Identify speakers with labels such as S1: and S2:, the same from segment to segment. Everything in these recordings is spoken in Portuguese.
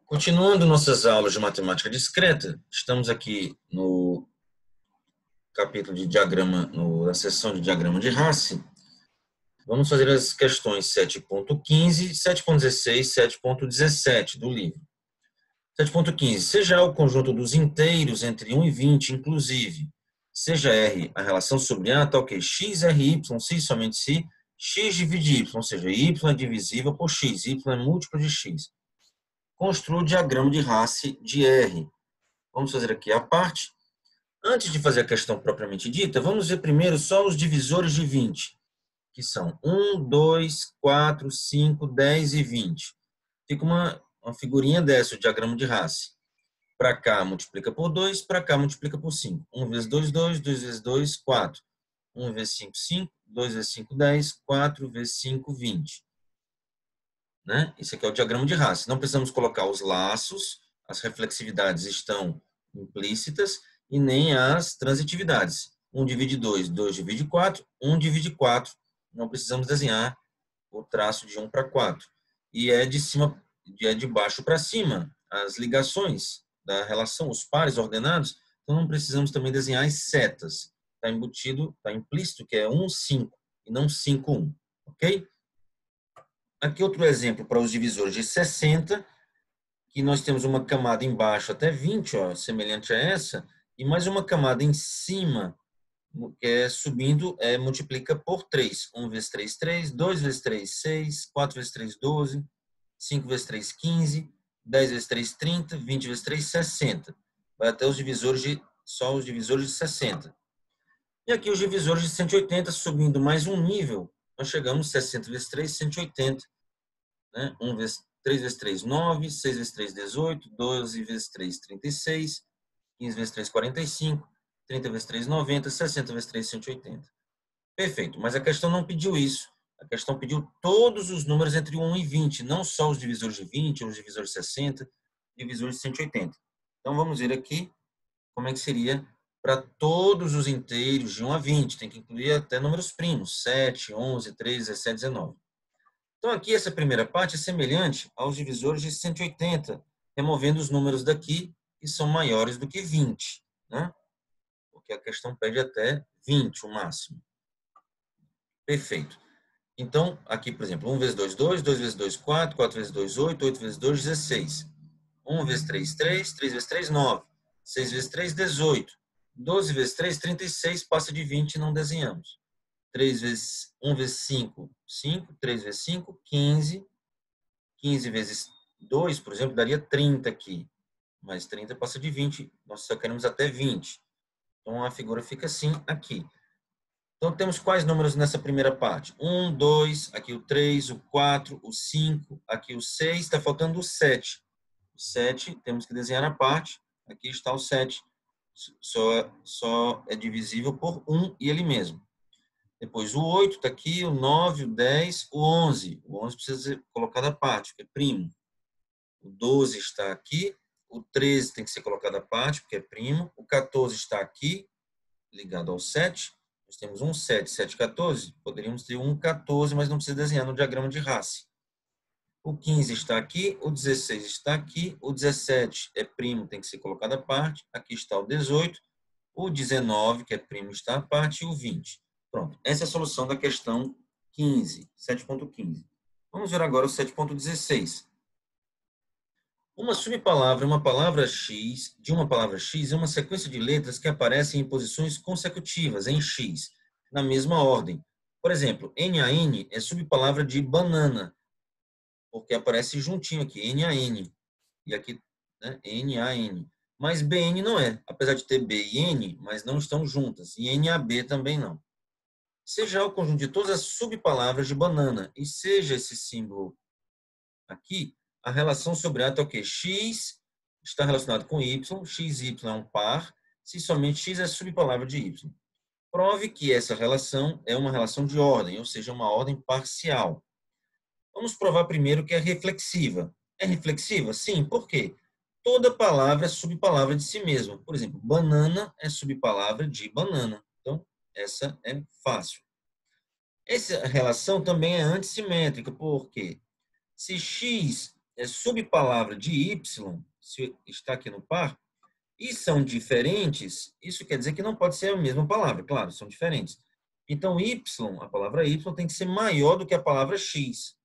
S1: Continuando nossas aulas de matemática discreta, estamos aqui no capítulo de diagrama, na seção de diagrama de Hasse. Vamos fazer as questões 7.15, 7.16, 7.17 do livro. 7.15. Seja A o conjunto dos inteiros entre 1 e 20, inclusive. Seja R a relação sobre A tal que x r y, se somente se x divide y, ou seja, y é divisível por x, y é múltiplo de x. Construa o diagrama de Hasse de R. Vamos fazer aqui a parte. Antes de fazer a questão propriamente dita, vamos ver primeiro só os divisores de 20, que são 1, 2, 4, 5, 10 e 20. Fica uma figurinha dessa, o diagrama de Hasse. Para cá multiplica por 2, para cá multiplica por 5. 1 vezes 2, 2, 2 vezes 2, 4. 1 vezes 5, 5, 2 vezes 5, 10, 4 vezes 5, 20. Né? Isso aqui é o diagrama de Hasse. Não precisamos colocar os laços, as reflexividades estão implícitas, e nem as transitividades. 1 divide 2, 2 divide 4, 1 divide 4. Não precisamos desenhar o traço de 1 para 4. E é de baixo para cima, as ligações da relação, os pares ordenados, então não precisamos também desenhar as setas. Está embutido, está implícito que é 1, 5, e não 5, 1. Ok? Aqui outro exemplo para os divisores de 60, que nós temos uma camada embaixo até 20, ó, semelhante a essa, e mais uma camada em cima, que é subindo, multiplica por 3. 1 vezes 3, 3. 2 vezes 3, 6. 4 vezes 3, 12. 5 vezes 3, 15. 10 vezes 3, 30. 20 vezes 3, 60. Vai até só os divisores de 60. E aqui os divisores de 180, subindo mais um nível, nós chegamos a 60 vezes 3, 180. Né? 3 vezes 3, 9. 6 vezes 3, 18. 12 vezes 3, 36. 15 vezes 3, 45. 30 vezes 3, 90. 60 vezes 3, 180. Perfeito, mas a questão não pediu isso. A questão pediu todos os números entre 1 e 20, não só os divisores de 20, os divisores de 60, divisores de 180. Então, vamos ver aqui como é que seria para todos os inteiros de 1 a 20. Tem que incluir até números primos, 7, 11, 13, 17, 19. Então, aqui essa primeira parte é semelhante aos divisores de 180, removendo os números daqui que são maiores do que 20, né? Porque a questão pede até 20, o máximo. Perfeito. Então, aqui, por exemplo, 1 vezes 2, 2. 2 vezes 2, 4. 4 vezes 2, 8. 8 vezes 2, 16. 1 vezes 3, 3. 3 vezes 3, 9. 6 vezes 3, 18. 12 vezes 3, 36. Passa de 20 e não desenhamos. 1 vezes 5, 5. 3 vezes 5, 15. 15 vezes 2, por exemplo, daria 30 aqui. Mas 30 passa de 20. Nós só queremos até 20. Então, a figura fica assim aqui. Então, temos quais números nessa primeira parte? 1, 2, aqui o 3, o 4, o 5, aqui o 6, está faltando o 7. O 7, temos que desenhar a parte. Aqui está o 7. Só é divisível por 1 e ele mesmo. Depois o 8 está aqui, o 9, o 10, o 11. O 11 precisa ser colocado à parte, porque é primo. O 12 está aqui. O 13 tem que ser colocado à parte, porque é primo. O 14 está aqui, ligado ao 7. Nós temos um 7, 7, 14. Poderíamos ter um 14, mas não precisa desenhar no diagrama de Hasse. O 15 está aqui, o 16 está aqui, o 17 é primo, tem que ser colocado à parte. Aqui está o 18, o 19, que é primo, está à parte, e o 20. Pronto, essa é a solução da questão 15, 7.15. Vamos ver agora o 7.16. Uma subpalavra, uma palavra X, de uma palavra X, é uma sequência de letras que aparecem em posições consecutivas, em X, na mesma ordem. Por exemplo, NaN é subpalavra de banana, porque aparece juntinho aqui, NaN. E aqui, né, NaN. Mas BN não é, apesar de ter B e N, mas não estão juntas. E NaB também não. Seja o conjunto de todas as subpalavras de banana, e seja esse símbolo aqui, a relação sobre A é o quê? X está relacionado com Y, XY é um par, se somente X é subpalavra de Y. Prove que essa relação é uma relação de ordem, ou seja, uma ordem parcial. Vamos provar primeiro que é reflexiva. É reflexiva? Sim. Por quê? Toda palavra é subpalavra de si mesma. Por exemplo, banana é subpalavra de banana. Então, essa é fácil. Essa relação também é antissimétrica, porque se X é subpalavra de Y, se está aqui no par, e são diferentes, isso quer dizer que não pode ser a mesma palavra, claro, são diferentes. Então, Y, a palavra Y tem que ser maior do que a palavra X.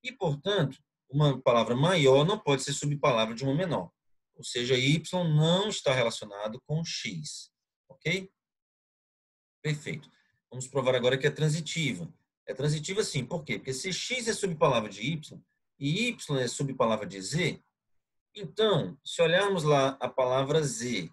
S1: E, portanto, uma palavra maior não pode ser subpalavra de uma menor. Ou seja, Y não está relacionado com X. Ok? Perfeito. Vamos provar agora que é transitiva. É transitiva sim. Por quê? Porque se X é subpalavra de Y e Y é subpalavra de Z, então, se olharmos lá a palavra Z,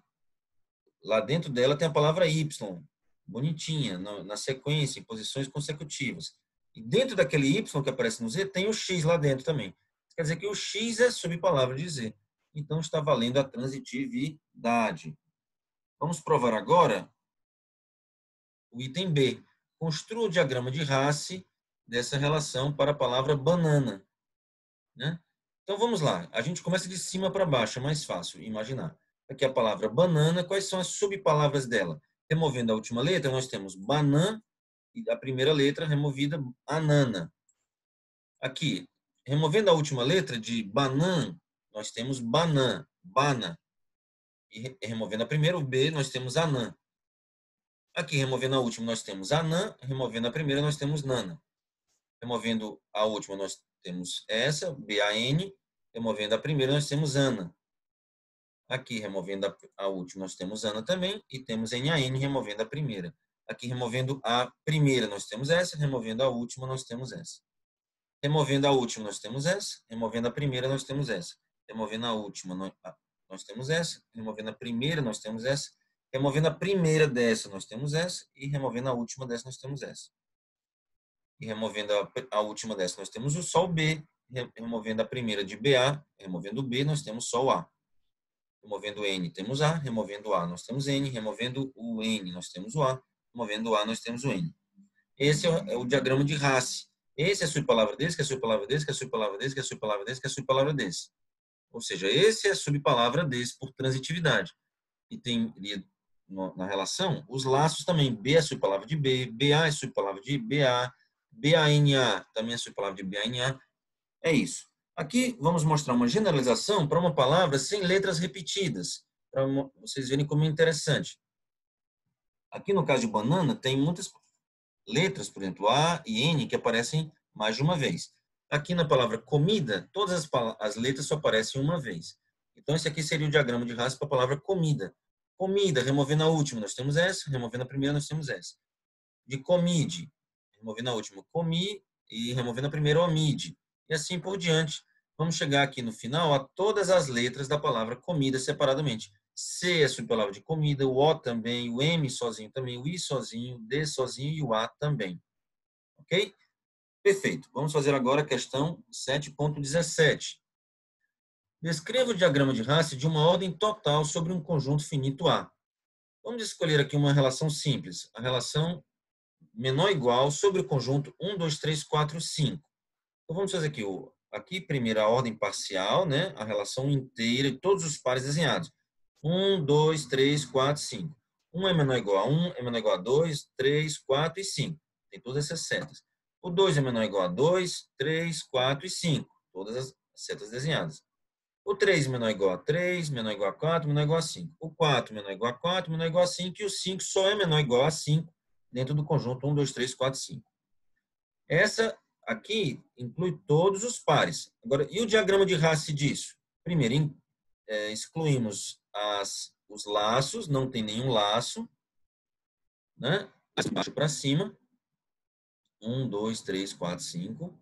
S1: lá dentro dela tem a palavra Y, bonitinha, na sequência, em posições consecutivas. E dentro daquele Y que aparece no Z, tem o X lá dentro também. Quer dizer que o X é subpalavra de Z. Então, está valendo a transitividade. Vamos provar agora o item B. Construa o diagrama de Hasse dessa relação para a palavra banana. Né? Então, vamos lá. A gente começa de cima para baixo, é mais fácil imaginar. Aqui a palavra banana, quais são as subpalavras dela? Removendo a última letra, nós temos banan, e a primeira letra removida, anana. Aqui, removendo a última letra de banan, nós temos banan, bana. E removendo a primeira, o B, nós temos anã. Aqui, removendo a última, nós temos anã. Removendo a primeira, nós temos nana. Removendo a última, nós temos essa, B-A-N. Removendo a primeira, nós temos ana. Aqui, removendo a última, nós temos ana também. E temos N-A-N, removendo a primeira. Aqui, removendo a primeira, nós temos essa. Removendo a última, nós temos essa. Removendo a última, nós temos essa. Removendo a primeira, nós temos essa. Removendo a última, nós temos essa. Removendo a primeira, nós temos essa. Removendo a primeira dessa, nós temos essa. E removendo a última dessa, nós temos essa. E removendo a última dessa, nós temos só o B. Removendo a primeira de BA, removendo o B, nós temos só o A. Removendo o N, temos A. Removendo o A, nós temos N. Removendo o N, nós temos o A. Removendo o A, nós temos o N. Esse é o diagrama de Hasse. Esse é a subpalavra desse, que é a subpalavra desse, que é a subpalavra desse, que é a subpalavra desse, que é a subpalavra desse. Ou seja, esse é a subpalavra desse por transitividade. E tem na relação os laços também. B é subpalavra de B, BA é subpalavra de BA, BANA também é subpalavra de BANA. É isso. Aqui vamos mostrar uma generalização para uma palavra sem letras repetidas, para vocês verem como é interessante. Aqui no caso de banana tem muitas letras, por exemplo, A e N, que aparecem mais de uma vez. Aqui na palavra comida, todas as letras só aparecem uma vez. Então, esse aqui seria o diagrama de Hasse para a palavra comida. Comida, removendo a última, nós temos essa. Removendo a primeira, nós temos essa. De comide, removendo a última, comi. E removendo a primeira, omide. E assim por diante. Vamos chegar aqui no final a todas as letras da palavra comida separadamente. C é subpalavra de comida, o O também, o M sozinho também, o I sozinho, o D sozinho e o A também. Ok? Perfeito. Vamos fazer agora a questão 7.17. Descreva o diagrama de Hasse de uma ordem total sobre um conjunto finito A. Vamos escolher aqui uma relação simples. A relação menor ou igual sobre o conjunto 1, 2, 3, 4, 5. Então, vamos fazer aqui primeiro a ordem parcial, né? A relação inteira e todos os pares desenhados. 1, 2, 3, 4, 5. 1 é menor ou igual a 1, é menor ou igual a 2, 3, 4 e 5. Tem todas essas setas. O 2 é menor ou igual a 2, 3, 4 e 5. Todas as setas desenhadas. O 3 é menor ou igual a 3, menor ou igual a 4, menor ou igual a 5. O 4 é menor ou igual a 4, menor ou igual a 5. E o 5 só é menor ou igual a 5 dentro do conjunto 1, 2, 3, 4, 5. Essa aqui inclui todos os pares. Agora, e o diagrama de Hasse disso? Primeiro, excluímos os laços, não tem nenhum laço, né? De baixo para cima. 1, 2, 3, 4, 5.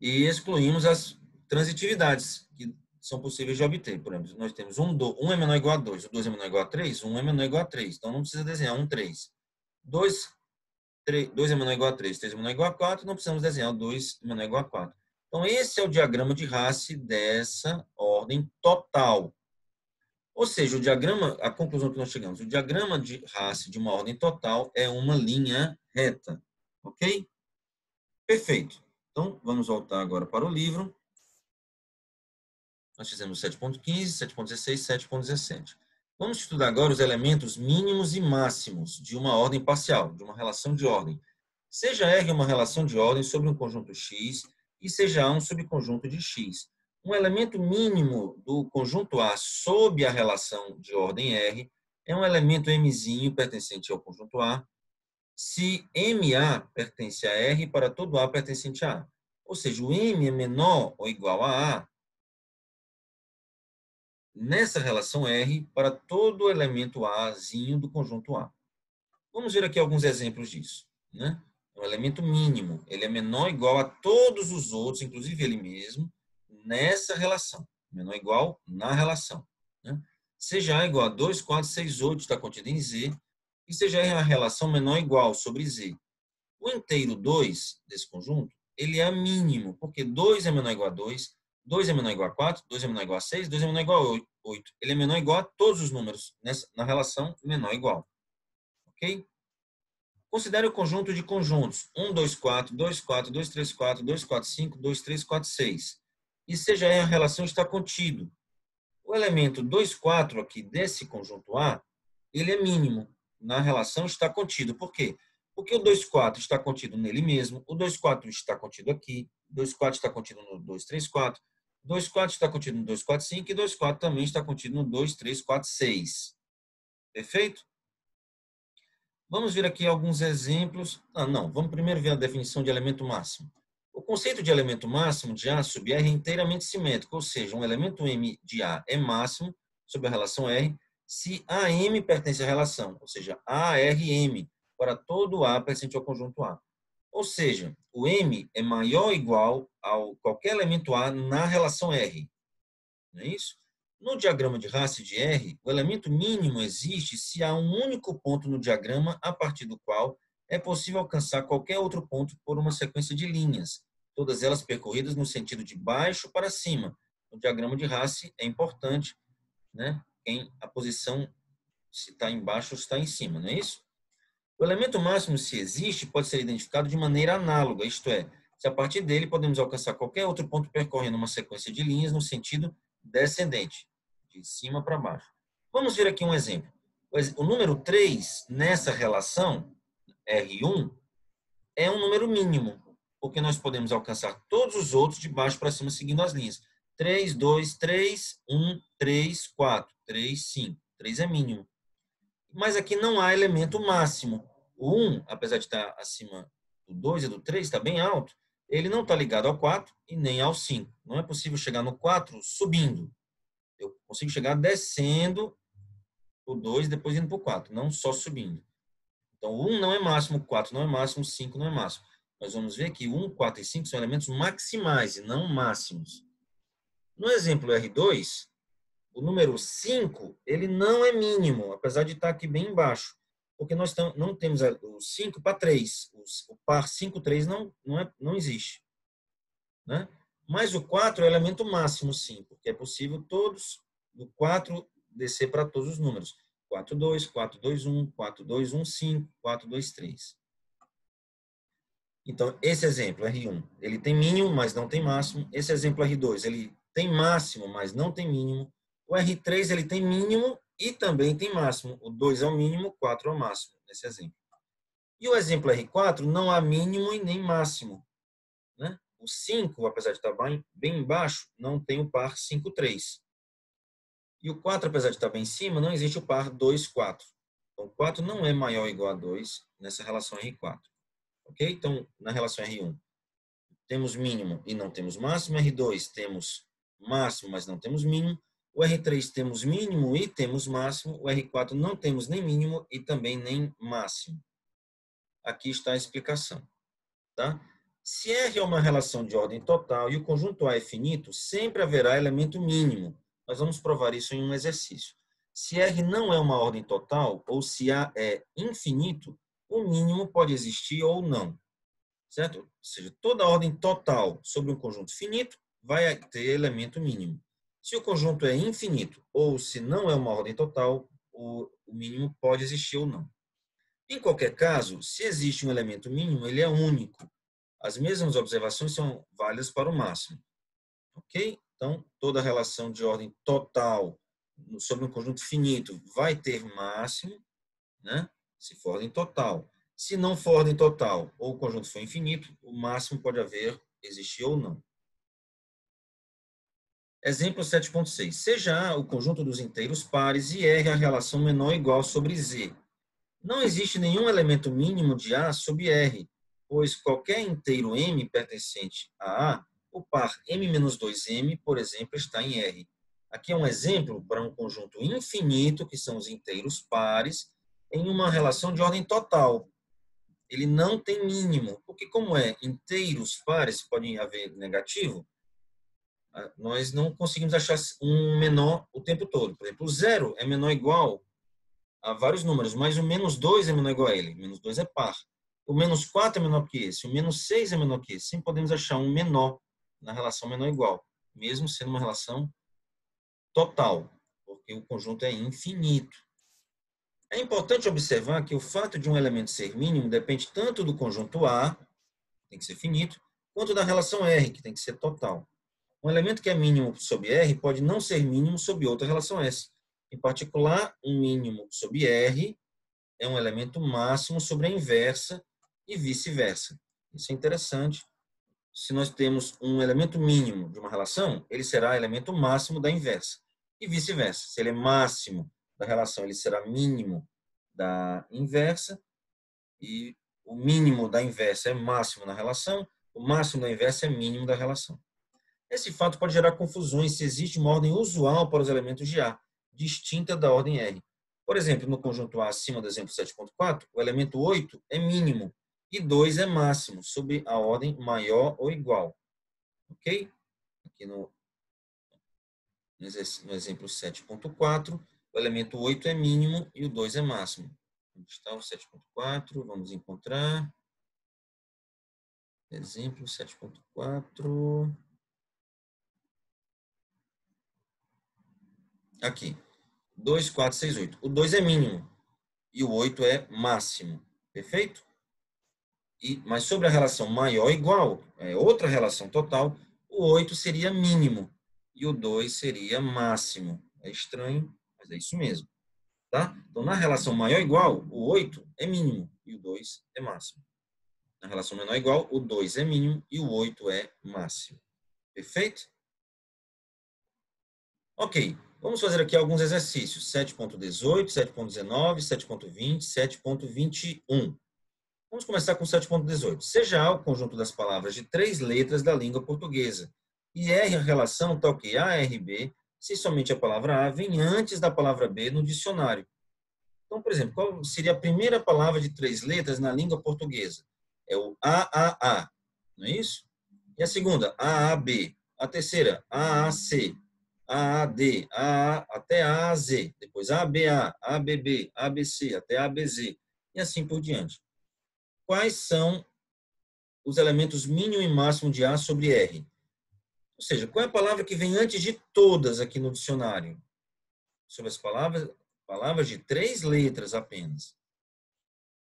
S1: E excluímos as transitividades que são possíveis de obter. Por exemplo, nós temos 1 é menor ou igual a 2, o 2 é menor ou igual a 3, 1 é menor ou igual a 3. Então, não precisa desenhar 1, 3. 2 é menor ou igual a 3, 3 é menor ou igual a 4, não precisamos desenhar o 2 é menor ou igual a 4. Então, esse é o diagrama de Hasse dessa ordem total. Ou seja, a conclusão que nós chegamos, o diagrama de Hasse de uma ordem total é uma linha reta. Ok? Perfeito. Então, vamos voltar agora para o livro. Nós fizemos 7.15, 7.16, 7.17. Vamos estudar agora os elementos mínimos e máximos de uma ordem parcial, de uma relação de ordem. Seja R uma relação de ordem sobre um conjunto X e seja A um subconjunto de X. Um elemento mínimo do conjunto A sob a relação de ordem R é um elemento Mzinho pertencente ao conjunto A, se MA pertence a R para todo A pertencente a A. Ou seja, o M é menor ou igual a A nessa relação R para todo elemento Azinho do conjunto A. Vamos ver aqui alguns exemplos disso, né? É um elemento mínimo, ele é menor ou igual a todos os outros, inclusive ele mesmo, nessa relação. Menor ou igual na relação, né? Seja A igual a 2, 4, 6, 8 está contido em Z, e seja R a relação menor ou igual sobre Z. O inteiro 2 desse conjunto, ele é mínimo, porque 2 é menor ou igual a 2, 2 é menor ou igual a 4, 2 é menor ou igual a 6, 2 é menor ou igual a 8. Ele é menor ou igual a todos os números na relação menor ou igual. Ok? Considere o conjunto de conjuntos 1, 2, 4, 2, 4, 2, 3, 4, 2, 4, 5, 2, 3, 4, 6. E seja aí a relação está contido. O elemento 2, 4 aqui desse conjunto A, ele é mínimo. Na relação está contido. Por quê? Porque o 2, 4 está contido nele mesmo, o 2, 4 está contido aqui, o 2, 4 está contido no 2, 3, 4, o 2, 4 está contido no 2, 4, 5 e o 2, 4 também está contido no 2, 3, 4, 6. Perfeito? Vamos ver aqui alguns exemplos. Não, vamos primeiro ver a definição de elemento máximo. O conceito de elemento máximo de A sub R é inteiramente simétrico, ou seja, um elemento M de A é máximo sobre a relação R se AM pertence à relação, ou seja, ARM, para todo A pertencente ao conjunto A. Ou seja, o M é maior ou igual a qualquer elemento A na relação R. Não é isso? No diagrama de Hasse de R, o elemento mínimo existe se há um único ponto no diagrama a partir do qual é possível alcançar qualquer outro ponto por uma sequência de linhas, todas elas percorridas no sentido de baixo para cima. No diagrama de Hasse é importante, né? A posição, se está embaixo ou se está em cima, não é isso? O elemento máximo, se existe, pode ser identificado de maneira análoga, isto é, se a partir dele podemos alcançar qualquer outro ponto percorrendo uma sequência de linhas no sentido descendente, de cima para baixo. Vamos ver aqui um exemplo. O número 3, nessa relação, R1, é um número mínimo, porque nós podemos alcançar todos os outros de baixo para cima seguindo as linhas. 3, 2, 3, 1, 3, 4, 3, 5. 3 é mínimo. Mas aqui não há elemento máximo. O 1, apesar de estar acima do 2 e do 3, está bem alto, ele não está ligado ao 4 e nem ao 5. Não é possível chegar no 4 subindo. Eu consigo chegar descendo o 2 e depois indo para o 4, não só subindo. Então, o 1 não é máximo, o 4 não é máximo, o 5 não é máximo. Nós vamos ver que 1, 4 e 5 são elementos maximais e não máximos. No exemplo R2, o número 5, ele não é mínimo, apesar de estar aqui bem embaixo, porque nós não temos o 5 para 3. O par 5, 3 não existe. Né? Mas o 4 é o elemento máximo, sim, porque é possível todos, do 4 descer para todos os números. 4, 2, 4, 2, 1, 4, 2, 1, 5, 4, 2, 3. Então, esse exemplo, R1, ele tem mínimo, mas não tem máximo. Esse exemplo, R2, ele tem máximo, mas não tem mínimo. O R3, ele tem mínimo e também tem máximo. O 2 é o mínimo, o 4 é o máximo, nesse exemplo. E o exemplo R4, não há mínimo e nem máximo. Né? O 5, apesar de estar bem embaixo, não tem o par 5, 3. E o 4, apesar de estar bem em cima, não existe o par 2, 4. Então, 4 não é maior ou igual a 2 nessa relação R4. Ok? Então, na relação R1, temos mínimo e não temos máximo. R2 temos máximo, mas não temos mínimo. O R3 temos mínimo e temos máximo. O R4 não temos nem mínimo e também nem máximo. Aqui está a explicação. Tá? Se R é uma relação de ordem total e o conjunto A é finito, sempre haverá elemento mínimo. Nós vamos provar isso em um exercício. Se R não é uma ordem total, ou se A é infinito, o mínimo pode existir ou não. Certo? Ou seja, toda ordem total sobre um conjunto finito vai ter elemento mínimo. Se o conjunto é infinito ou se não é uma ordem total, o mínimo pode existir ou não. Em qualquer caso, se existe um elemento mínimo, ele é único. As mesmas observações são válidas para o máximo. Ok? Então, toda relação de ordem total sobre um conjunto finito vai ter máximo, né? Se for ordem total. Se não for ordem total ou o conjunto for infinito, o máximo pode existir ou não. Exemplo 7.6. Seja A o conjunto dos inteiros pares e R a relação menor ou igual sobre Z. Não existe nenhum elemento mínimo de A sobre R, pois qualquer inteiro M pertencente a A, o par M-2M, por exemplo, está em R. Aqui é um exemplo para um conjunto infinito, que são os inteiros pares, em uma relação de ordem total. Ele não tem mínimo, porque como é inteiros pares, podem haver negativo, nós não conseguimos achar um menor o tempo todo. Por exemplo, o zero é menor ou igual a vários números, mas o -2 é menor ou igual a ele. -2 é par. O -4 é menor que esse. O -6 é menor que esse. Sempre podemos achar um menor na relação menor ou igual, mesmo sendo uma relação total, porque o conjunto é infinito. É importante observar que o fato de um elemento ser mínimo depende tanto do conjunto A, que tem que ser finito, quanto da relação R, que tem que ser total. Um elemento que é mínimo sob R pode não ser mínimo sob outra relação S. Em particular, um mínimo sob R é um elemento máximo sobre a inversa e vice-versa. Isso é interessante. Se nós temos um elemento mínimo de uma relação, ele será elemento máximo da inversa. E vice-versa. Se ele é máximo da relação, ele será mínimo da inversa. E o mínimo da inversa é máximo na relação. O máximo da inversa é mínimo da relação. Esse fato pode gerar confusões se existe uma ordem usual para os elementos de A, distinta da ordem R. Por exemplo, no conjunto A acima do exemplo 7.4, o elemento 8 é mínimo e 2 é máximo, sob a ordem maior ou igual. Ok? Aqui no exemplo 7.4, o elemento 8 é mínimo e o 2 é máximo. Onde está o 7.4? Vamos encontrar. Exemplo 7.4. Aqui. 2, 4, 6, 8. O 2 é mínimo e o 8 é máximo. Perfeito? Mas sobre a relação maior ou igual, é outra relação total, o 8 seria mínimo e o 2 seria máximo. É estranho, mas é isso mesmo. Tá? Então, na relação maior ou igual, o 8 é mínimo e o 2 é máximo. Na relação menor ou igual, o 2 é mínimo e o 8 é máximo. Perfeito? Ok. Vamos fazer aqui alguns exercícios. 7.18, 7.19, 7.20, 7.21. Vamos começar com 7.18. Seja A o conjunto das palavras de 3 letras da língua portuguesa e R a relação tal que A, R, B, se somente a palavra A vem antes da palavra B no dicionário. Então, por exemplo, qual seria a primeira palavra de 3 letras na língua portuguesa? É o A, não é isso? E a segunda, B. A terceira, C. D, até Z. Depois A, B, ABC, até Z. E assim por diante. Quais são os elementos mínimo e máximo de A sobre R? Ou seja, qual é a palavra que vem antes de todas aqui no dicionário? Sobre as palavras de 3 letras apenas.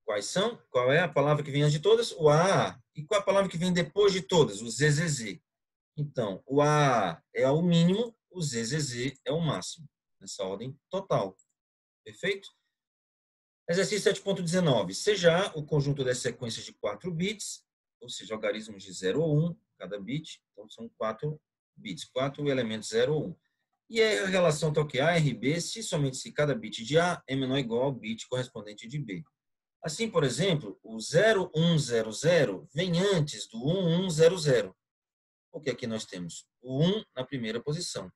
S1: Quais são? Qual é a palavra que vem antes de todas? O A. E qual é a palavra que vem depois de todas? O ZZZ. Então, o A é o mínimo, o ZZZ é o máximo. Nessa ordem total. Perfeito? Exercício 7.19. Seja A o conjunto das sequências de 4 bits, ou seja, algarismos de 0 ou 1, cada bit. Então, são 4 bits, 4 elementos 0 ou 1. E a relação tal que A, R, B, se cada bit de A é menor ou igual ao bit correspondente de B. Assim, por exemplo, o 0100 vem antes do 1100, porque aqui nós temos o 1 na primeira posição.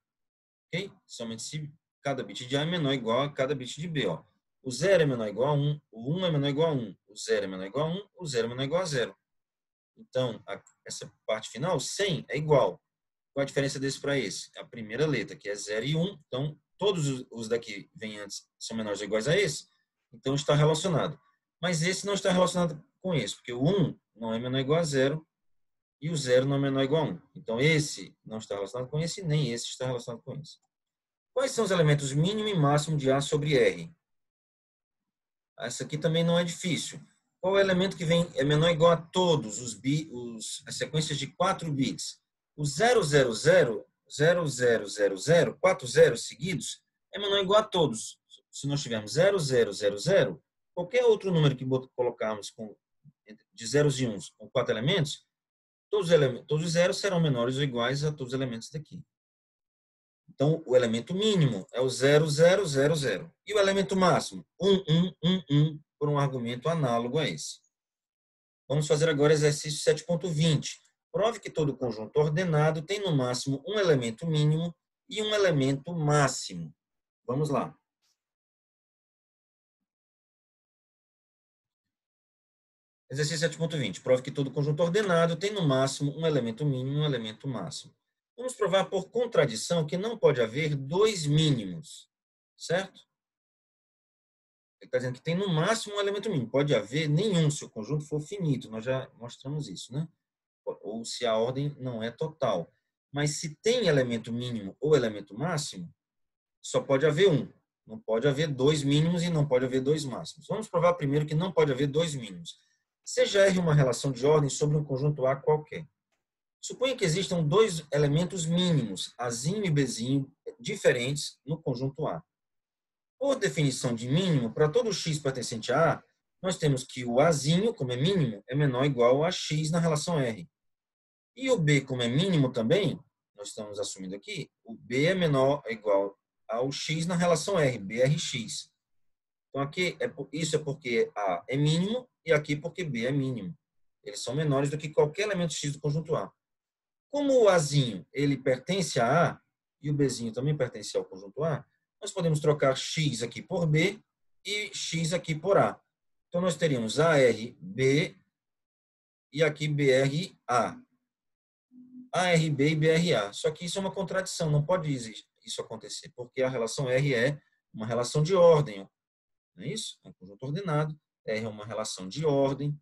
S1: Ok? Somente se cada bit de A é menor ou igual a cada bit de B. Ó. O 0 é menor ou igual a 1, o 1 é menor ou igual a 1, o 0 é menor ou igual a 1, o 0 é menor ou igual a 0. Então, essa parte final, 100, é igual. Qual a diferença desse para esse? A primeira letra, que é 0 e 1. Então, todos os daqui vêm antes são menores ou iguais a esse. Então, está relacionado. Mas esse não está relacionado com esse, porque o 1 não é menor ou igual a 0 e o 0 não é menor ou igual a 1. Então, esse não está relacionado com esse, nem esse está relacionado com esse. Quais são os elementos mínimo e máximo de A sobre R? Essa aqui também não é difícil. Qual é o elemento que é menor ou igual a todos as sequências de 4 bits? O 000, 4 zeros seguidos, é menor ou igual a todos. Se nós tivermos 0000, qualquer outro número que colocarmos de zeros e uns com 4 elementos, todos os zeros serão menores ou iguais a todos os elementos daqui. Então, o elemento mínimo é o 0, 0, 0, 0. E o elemento máximo? 1, 1, 1, 1, por um argumento análogo a esse. Vamos fazer agora exercício 7.20. Prove que todo conjunto ordenado tem no máximo um elemento mínimo e um elemento máximo. Vamos lá. Exercício 7.20. Prove que todo conjunto ordenado tem no máximo um elemento mínimo e um elemento máximo. Vamos provar por contradição que não pode haver dois mínimos, certo? Ele está dizendo que tem no máximo um elemento mínimo. Pode haver nenhum se o conjunto for finito. Nós já mostramos isso, né? Ou se a ordem não é total. Mas se tem elemento mínimo ou elemento máximo, só pode haver um. Não pode haver dois mínimos e não pode haver dois máximos. Vamos provar primeiro que não pode haver dois mínimos. Seja R uma relação de ordem sobre um conjunto A qualquer. Suponha que existam dois elementos mínimos, Azinho e Bzinho, diferentes no conjunto A. Por definição de mínimo, para todo x pertencente a A, nós temos que o Azinho, como é mínimo, é menor ou igual a x na relação R. E o B, como é mínimo também, nós estamos assumindo aqui, o B é menor ou igual ao x na relação R, BRX. Então, aqui, isso é porque A é mínimo e aqui porque B é mínimo. Eles são menores do que qualquer elemento x do conjunto A. Como o Azinho ele pertence a A e o Bzinho também pertence ao conjunto A, nós podemos trocar x aqui por B e x aqui por A. Então, nós teríamos ARB e aqui BRA. ARB e BRA. Só que isso é uma contradição, não pode isso acontecer, porque a relação R é uma relação de ordem, não é isso? É um conjunto ordenado, R é uma relação de ordem,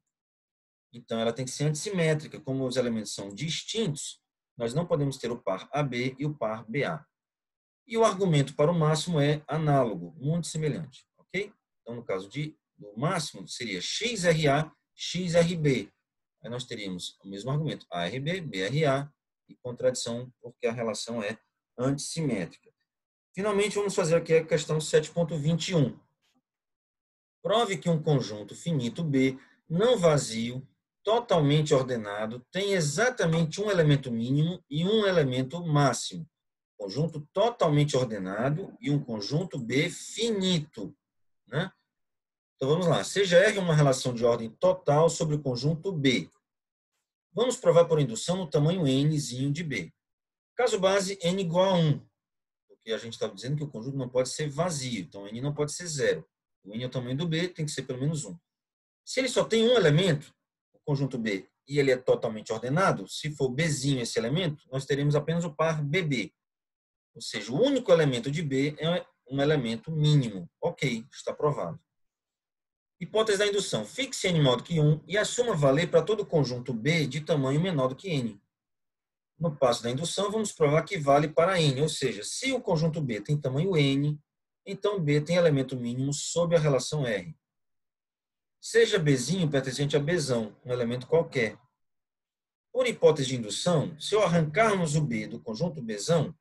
S1: então ela tem que ser antissimétrica. Como os elementos são distintos, nós não podemos ter o par AB e o par BA. E o argumento para o máximo é análogo, muito semelhante, ok? Então, no caso do máximo, seria XRA, XRB. Aí nós teríamos o mesmo argumento, ARB, BRA, e contradição, porque a relação é antissimétrica. Finalmente, vamos fazer aqui a questão 7.21. Prove que um conjunto finito B, não vazio, totalmente ordenado, tem exatamente um elemento mínimo e um elemento máximo. Conjunto totalmente ordenado e um conjunto B finito, né? Então, vamos lá. Seja R uma relação de ordem total sobre o conjunto B. Vamos provar por indução no tamanho nzinho de B. Caso base, n igual a 1. Porque a gente estava dizendo que o conjunto não pode ser vazio. Então, n não pode ser 0. O n é o tamanho do B, tem que ser pelo menos 1. Se ele só tem um elemento, o conjunto B, e ele é totalmente ordenado, se for Bzinho esse elemento, nós teremos apenas o par BB. Ou seja, o único elemento de B é um elemento mínimo. Ok, está provado. Hipótese da indução. Fixe n maior do que 1 e assuma valer para todo conjunto B de tamanho menor do que n. No passo da indução, vamos provar que vale para n. Ou seja, se o conjunto B tem tamanho n, então B tem elemento mínimo sob a relação R. Seja Bzinho pertencente a Bzão, um elemento qualquer. Por hipótese de indução, se eu arrancarmos o B do conjunto Bzão,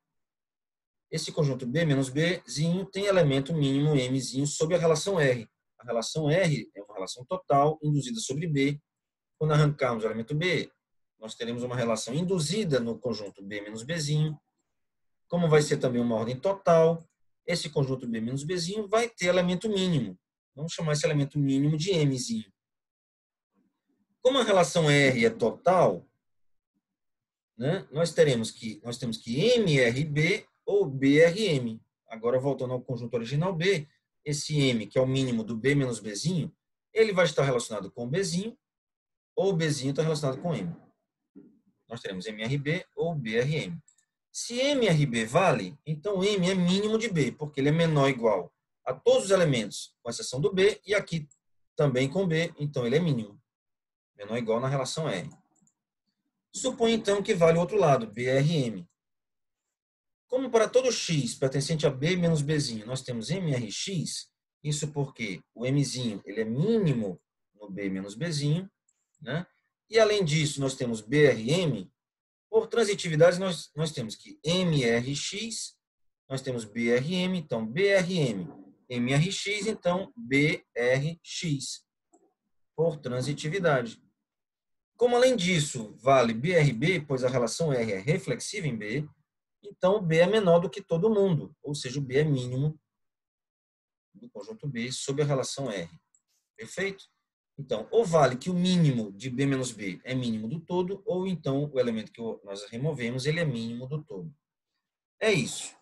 S1: esse conjunto B menos Bzinho tem elemento mínimo Mzinho sob a relação R. A relação R é uma relação total induzida sobre B. Quando arrancarmos o elemento B, nós teremos uma relação induzida no conjunto B menos Bzinho. Como vai ser também uma ordem total, esse conjunto B menos Bzinho vai ter elemento mínimo. Vamos chamar esse elemento mínimo de Mzinho. Como a relação R é total, né, nós temos que MRB ou BRM. Agora, voltando ao conjunto original B, esse M, que é o mínimo do B menos Bzinho, ele vai estar relacionado com Bzinho, ou Bzinho está relacionado com M. Nós teremos MRB ou BRM. Se MRB vale, então M é mínimo de B, porque ele é menor ou igual a todos os elementos, com exceção do B, e aqui também com B, então ele é mínimo. Menor ou igual na relação R. Supõe, então, que vale o outro lado, BRM. Como para todo x pertencente a B menos Bzinho, nós temos MRX, isso porque o Mzinho ele é mínimo no B menos Bzinho, né? E, além disso, nós temos BRM. Por transitividade, nós temos que MRX, nós temos BRM, então BRM, MRX, então BRX, por transitividade. Como, além disso, vale BRB, pois a relação R é reflexiva em B, então o B é menor do que todo mundo, ou seja, o B é mínimo do conjunto B sob a relação R. Perfeito? Então, ou vale que o mínimo de B menos B é mínimo do todo, ou então o elemento que nós removemos, ele é mínimo do todo. É isso.